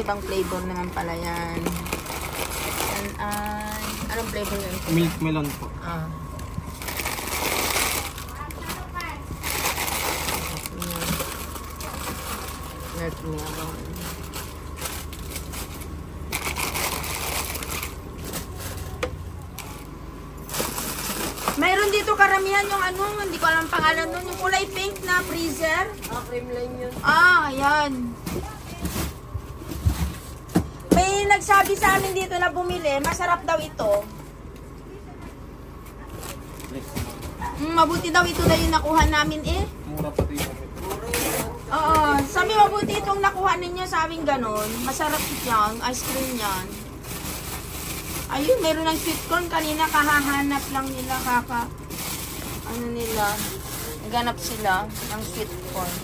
ibang flavor naman pala yan. Yan ay, anong flavor yan? Milk melon po. Ah. Milk melon. Mayroon dito karamihan yung ano, hindi ko alam pangalan nun, yung kulay pink na freezer. Cream line yun. Ah, ayan. May nagsabi sa amin dito na bumili, masarap daw ito. Mabuti daw ito na yung nakuha namin eh. Mura pati yung Oo, sabi mabuti itong nakuha ninyo sa aming ganon. Masarap yan, ice cream yan. Ayun, meron ng sweet corn. Kanina kahahanap lang nila, ano nila, ganap sila ng sweet corn.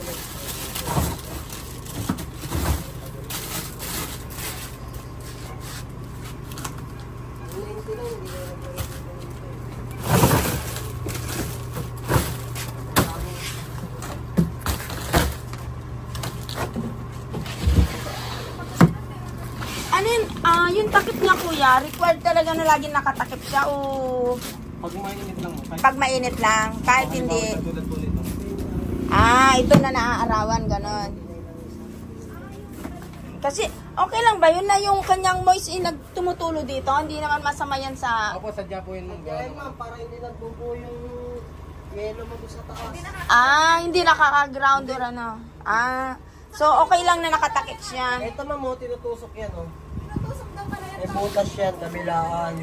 Ano yun, yung takip niya kuya, required talaga na lagi nakatakip siya o pag mainit lang mo. pag mainit lang, kahit hindi. Tulad-tulad lang. Ito na naaarawan, ganon. Kasi, okay lang ba yun na yung kanyang moist nagtumutulo dito? Hindi naman masama yan sa... Opo, sadya po yun. Kaya ma'am, para hindi nagbubuo yung yelo mo doon sa taas. Hindi nakaka-ground or ano. So okay lang na nakatakip siya. Ito ma'am, oh, tinutusok yan, oh. Natusok daw pala yan. May butas yan, kabilaan.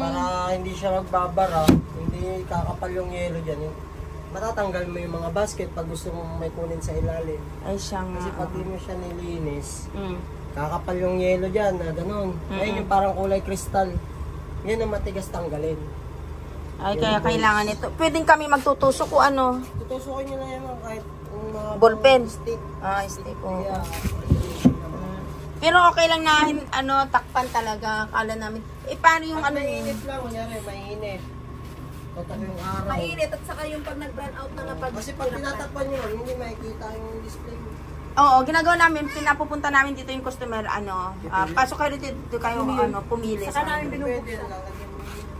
Para hindi siya magbabara, hindi kakapal yung yelo dyan. Matatanggal mo yung mga basket pag gusto mong may kunin sa ilalim. Ay siya nga. Kasi pag di mo siya nilinis, kakapal yung yelo dyan, na ganun. Ngayon yung parang kulay kristal. Yan ang matigas tanggalin. Ay, kaya kailangan ito. Pwedeng kami magtutusok o ano? Tutusukin nyo na yan ma'am, kahit yung mga Ballpen. stick. Stick. Yeah. Pero okay lang na takpan talaga. Akala namin. Paano yung ano Mainit lang, kunyari, mainit. Tatak yung araw. Mainit at saka yung pag nag-brown out na pag... Kasi pag tinatakpan nyo, hindi makikita yung display mo. Oo, ginagawa namin, pinapupunta namin dito yung customer, pasok kayo dito kayo, pumili. Saka namin Pwede binubuksan. lang, lagyan mo yung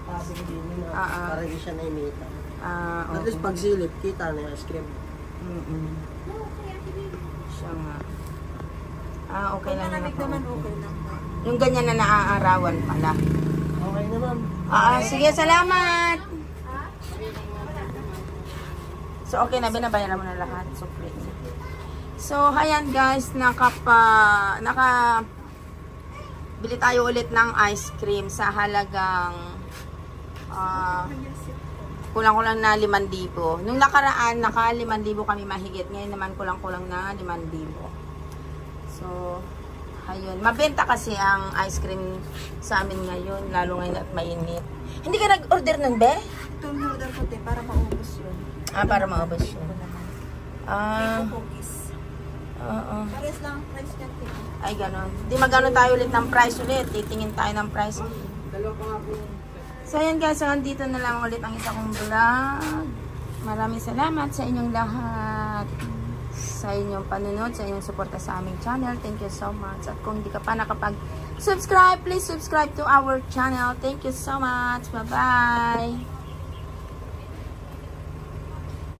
pasig din yun, Ah. para hindi siya nainita. At Okay. least pag silip, kita na yung ice cream. Siya nga. Okay Pag lang malamig naman, naman. okay lang. Yung ganyan na naaarawan pala. Okay na ma'am. Sige, salamat! So, okay na, binabayaran mo na lahat. So, free. So, ayan guys, bili tayo ulit ng ice cream sa halagang kulang-kulang na 5,000. Nung nakaraan, naka 5,000 kami mahigit. Ngayon naman kulang-kulang na 5,000. So, ayun. Mabenta kasi ang ice cream sa amin ngayon, lalo ngayon at mainit. Hindi ka nag-order nun, be? Ito yung order ko, te, para maubos yun. Para maubos yun. Cookies. Oo. Pares lang ang price niya, te. Ay, ganon. Di magano tayo ulit ng price ulit. Titingin tayo ng price. Dalawa pa nga po yung... So, ayan guys. Hanggang dito na lang ulit ang isa kong vlog. Maraming salamat sa inyong lahat. Sa inyong panunod, sa inyong suporta sa aming channel. Thank you so much. At kung di ka pa nakapag-subscribe, please subscribe to our channel. Thank you so much. Bye-bye.